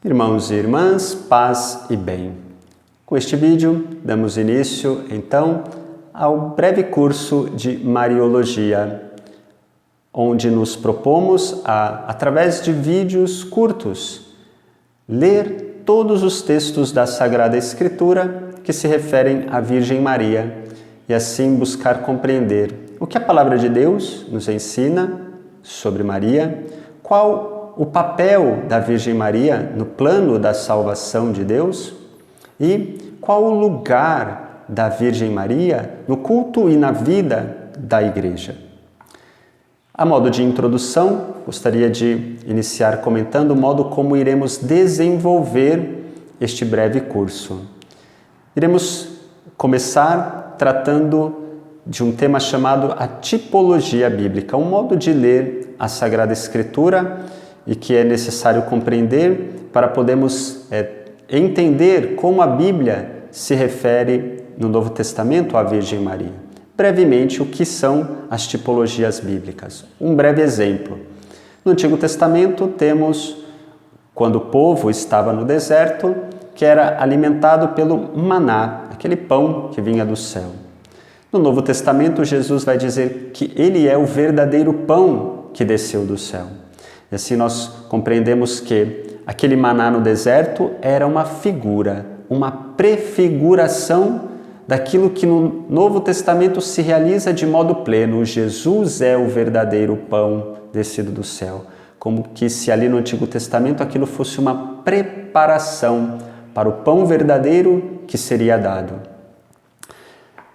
Irmãos e irmãs, paz e bem. Com este vídeo, damos início, então, ao breve curso de Mariologia, onde nos propomos através de vídeos curtos, ler todos os textos da Sagrada Escritura que se referem à Virgem Maria e assim buscar compreender o que a Palavra de Deus nos ensina sobre Maria, qual o papel da Virgem Maria no plano da salvação de Deus e qual o lugar da Virgem Maria no culto e na vida da Igreja. A modo de introdução, gostaria de iniciar comentando o modo como iremos desenvolver este breve curso. Iremos começar tratando de um tema chamado a tipologia bíblica, um modo de ler a Sagrada Escritura e que é necessário compreender para podermos entender como a Bíblia se refere no Novo Testamento à Virgem Maria. Brevemente, o que são as tipologias bíblicas. Um breve exemplo. No Antigo Testamento temos, quando o povo estava no deserto, que era alimentado pelo maná, aquele pão que vinha do céu. No Novo Testamento, Jesus vai dizer que Ele é o verdadeiro pão que desceu do céu. E assim nós compreendemos que aquele maná no deserto era uma figura, uma prefiguração daquilo que no Novo Testamento se realiza de modo pleno. Jesus é o verdadeiro pão descido do céu. Como que se ali no Antigo Testamento aquilo fosse uma preparação para o pão verdadeiro que seria dado.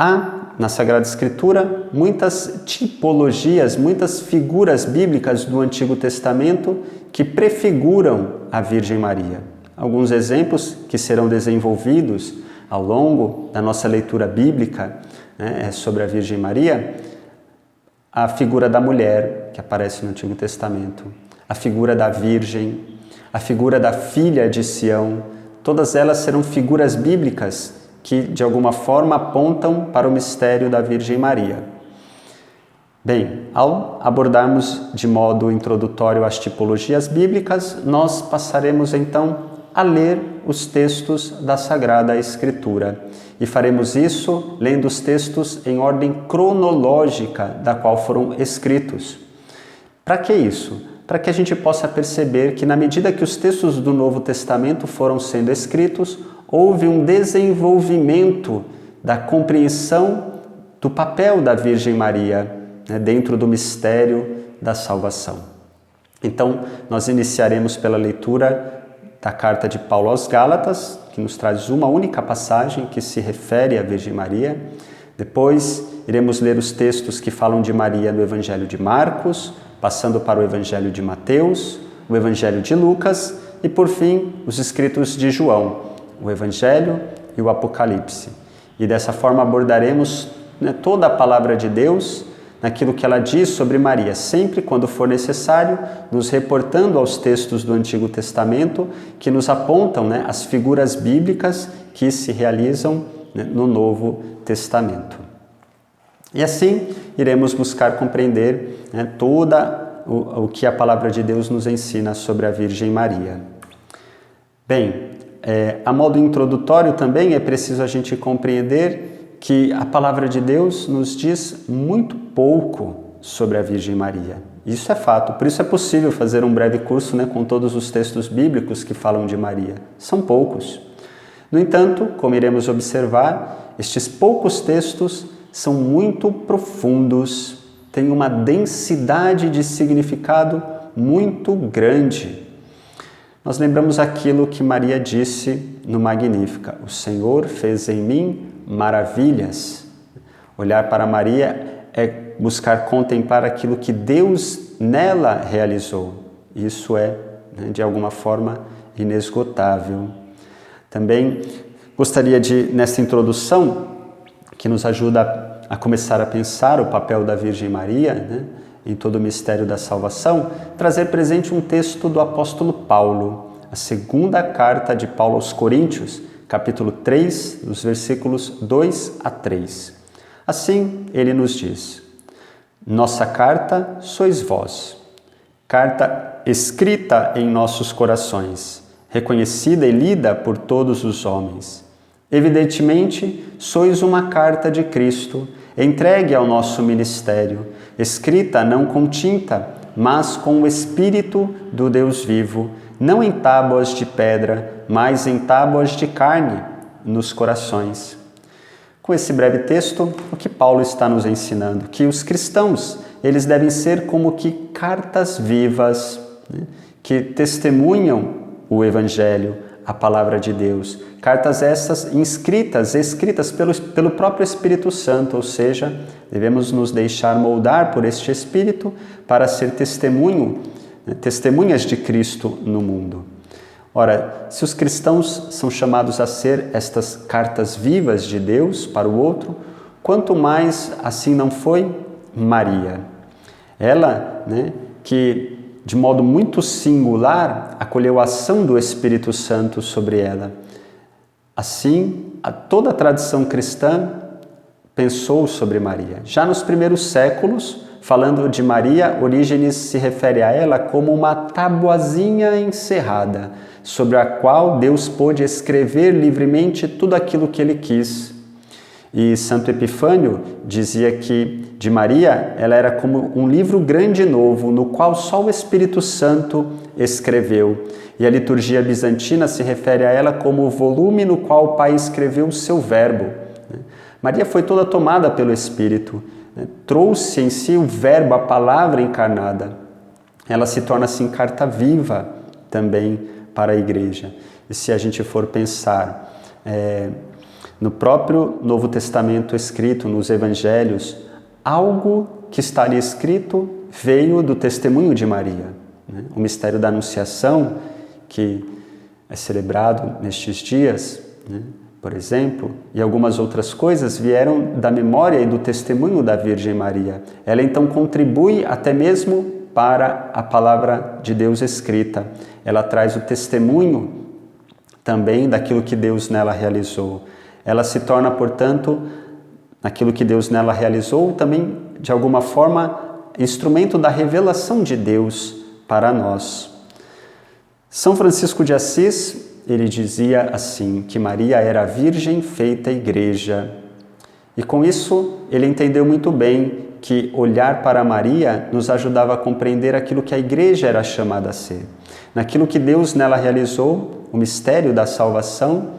Há na Sagrada Escritura muitas tipologias, muitas figuras bíblicas do Antigo Testamento que prefiguram a Virgem Maria. Alguns exemplos que serão desenvolvidos ao longo da nossa leitura bíblica sobre a Virgem Maria, a figura da mulher que aparece no Antigo Testamento, a figura da Virgem, a figura da filha de Sião, todas elas serão figuras bíblicas que de alguma forma apontam para o mistério da Virgem Maria. Bem, ao abordarmos de modo introdutório as tipologias bíblicas, nós passaremos então a ler os textos da Sagrada Escritura e faremos isso lendo os textos em ordem cronológica da qual foram escritos. Para que isso? Para que a gente possa perceber que na medida que os textos do Novo Testamento foram sendo escritos, houve um desenvolvimento da compreensão do papel da Virgem Maria dentro do mistério da salvação. Então, nós iniciaremos pela leitura da carta de Paulo aos Gálatas, que nos traz uma única passagem que se refere à Virgem Maria. Depois, iremos ler os textos que falam de Maria no Evangelho de Marcos, passando para o Evangelho de Mateus, o Evangelho de Lucas e, por fim, os escritos de João, o Evangelho e o Apocalipse. E dessa forma abordaremos toda a palavra de Deus naquilo que ela diz sobre Maria, sempre quando for necessário, nos reportando aos textos do Antigo Testamento que nos apontam as figuras bíblicas que se realizam no Novo Testamento. E assim iremos buscar compreender toda o que a palavra de Deus nos ensina sobre a Virgem Maria. Bem, a modo introdutório também é preciso a gente compreender que a palavra de Deus nos diz muito pouco sobre a Virgem Maria. Isso é fato, por isso é possível fazer um breve curso com todos os textos bíblicos que falam de Maria. São poucos. No entanto, como iremos observar, estes poucos textos são muito profundos, têm uma densidade de significado muito grande. Nós lembramos aquilo que Maria disse no Magnífica: o Senhor fez em mim maravilhas. Olhar para Maria é buscar contemplar aquilo que Deus nela realizou. Isso é, de alguma forma, inesgotável. Também gostaria de, nessa introdução, que nos ajuda a começar a pensar o papel da Virgem Maria, em todo o mistério da salvação, trazer presente um texto do apóstolo Paulo, a segunda carta de Paulo aos Coríntios, capítulo 3, dos versículos 2 a 3. Assim, ele nos diz: Nossa carta sois vós, carta escrita em nossos corações, reconhecida e lida por todos os homens. Evidentemente, sois uma carta de Cristo, entregue ao nosso ministério, escrita não com tinta, mas com o Espírito do Deus vivo, não em tábuas de pedra, mas em tábuas de carne, nos corações. Com esse breve texto, o que Paulo está nos ensinando? Que os cristãos, eles devem ser como que cartas vivas, né, que testemunham o Evangelho, a palavra de Deus. Cartas essas escritas pelo próprio Espírito Santo, ou seja, devemos nos deixar moldar por este Espírito para ser testemunhas de Cristo no mundo. Ora, se os cristãos são chamados a ser estas cartas vivas de Deus para o outro, quanto mais assim não foi Maria. Ela, que de modo muito singular acolheu a ação do Espírito Santo sobre ela. Assim, toda a tradição cristã pensou sobre Maria. Já nos primeiros séculos, falando de Maria, Orígenes se refere a ela como uma tabuazinha encerrada, sobre a qual Deus pôde escrever livremente tudo aquilo que ele quis. E Santo Epifânio dizia que de Maria ela era como um livro grande e novo, no qual só o Espírito Santo escreveu. E a liturgia bizantina se refere a ela como o volume no qual o Pai escreveu o seu verbo. Maria foi toda tomada pelo Espírito, trouxe em si o verbo, a palavra encarnada. Ela se torna assim carta viva também para a igreja. E se a gente for pensar no próprio Novo Testamento escrito, nos Evangelhos, algo que está ali escrito veio do testemunho de Maria. O mistério da Anunciação, que é celebrado nestes dias, por exemplo, e algumas outras coisas vieram da memória e do testemunho da Virgem Maria. Ela então contribui até mesmo para a palavra de Deus escrita. Ela traz o testemunho também daquilo que Deus nela realizou. Ela se torna, portanto, naquilo que Deus nela realizou, também, de alguma forma, instrumento da revelação de Deus para nós. São Francisco de Assis, ele dizia assim, que Maria era a Virgem feita igreja. E com isso, ele entendeu muito bem que olhar para Maria nos ajudava a compreender aquilo que a igreja era chamada a ser. Naquilo que Deus nela realizou, o mistério da salvação,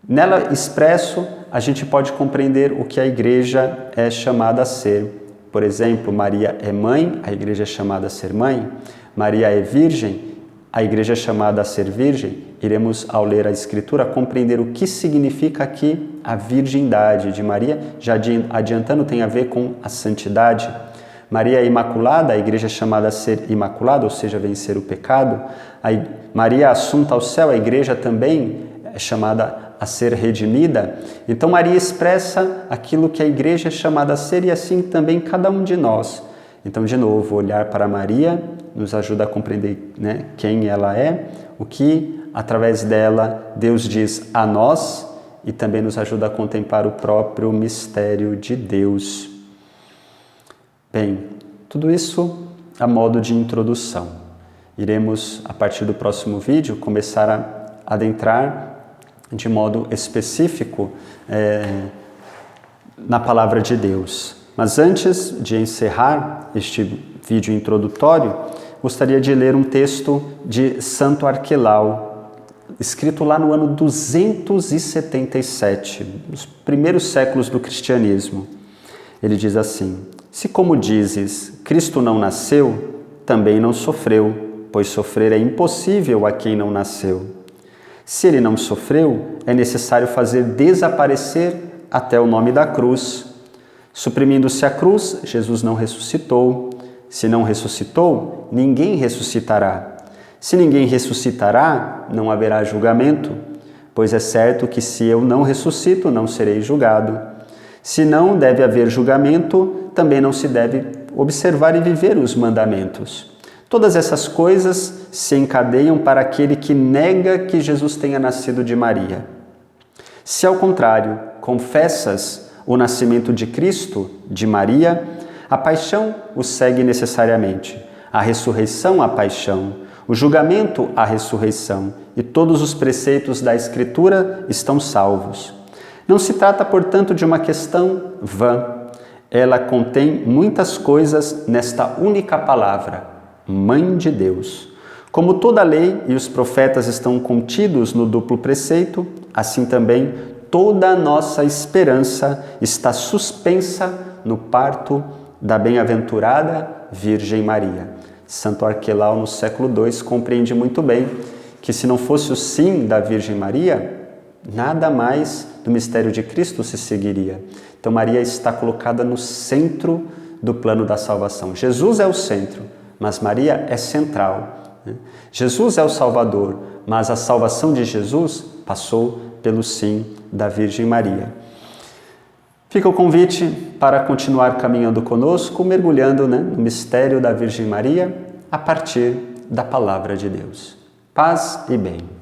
nela expresso, a gente pode compreender o que a igreja é chamada a ser. Por exemplo, Maria é mãe, a igreja é chamada a ser mãe. Maria é virgem, a igreja é chamada a ser virgem. Iremos, ao ler a Escritura, compreender o que significa aqui a virgindade de Maria. Já adiantando, tem a ver com a santidade. Maria é imaculada, a igreja é chamada a ser imaculada, ou seja, vencer o pecado. Maria assunta ao céu, a igreja também é chamada a ser redimida. Então Maria expressa aquilo que a igreja é chamada a ser e assim também cada um de nós. Então, de novo, olhar para Maria nos ajuda a compreender quem ela é, o que através dela Deus diz a nós e também nos ajuda a contemplar o próprio mistério de Deus. Bem, tudo isso a modo de introdução. Iremos, a partir do próximo vídeo, começar a adentrar de modo específico na palavra de Deus. Mas antes de encerrar este vídeo introdutório, gostaria de ler um texto de Santo Arquelau, escrito lá no ano 277, nos primeiros séculos do cristianismo. Ele diz assim: se como dizes, Cristo não nasceu, também não sofreu, pois sofrer é impossível a quem não nasceu. Se ele não sofreu, é necessário fazer desaparecer até o nome da cruz. Suprimindo-se a cruz, Jesus não ressuscitou. Se não ressuscitou, ninguém ressuscitará. Se ninguém ressuscitará, não haverá julgamento, pois é certo que se eu não ressuscito, não serei julgado. Se não deve haver julgamento, também não se deve observar e viver os mandamentos. Todas essas coisas se encadeiam para aquele que nega que Jesus tenha nascido de Maria. Se, ao contrário, confessas o nascimento de Cristo, de Maria, a paixão o segue necessariamente, a ressurreição a paixão, O julgamento, a ressurreição e todos os preceitos da Escritura estão salvos. Não se trata, portanto, de uma questão vã. Ela contém muitas coisas nesta única palavra, Mãe de Deus. Como toda a lei e os profetas estão contidos no duplo preceito, assim também toda a nossa esperança está suspensa no parto da bem-aventurada Virgem Maria. Santo Arquelau, no século II, compreende muito bem que se não fosse o sim da Virgem Maria, nada mais do mistério de Cristo se seguiria. Então Maria está colocada no centro do plano da salvação. Jesus é o centro, mas Maria é central. Jesus é o Salvador, mas a salvação de Jesus passou pelo sim da Virgem Maria. Fica o convite para continuar caminhando conosco, mergulhando no mistério da Virgem Maria a partir da Palavra de Deus. Paz e bem.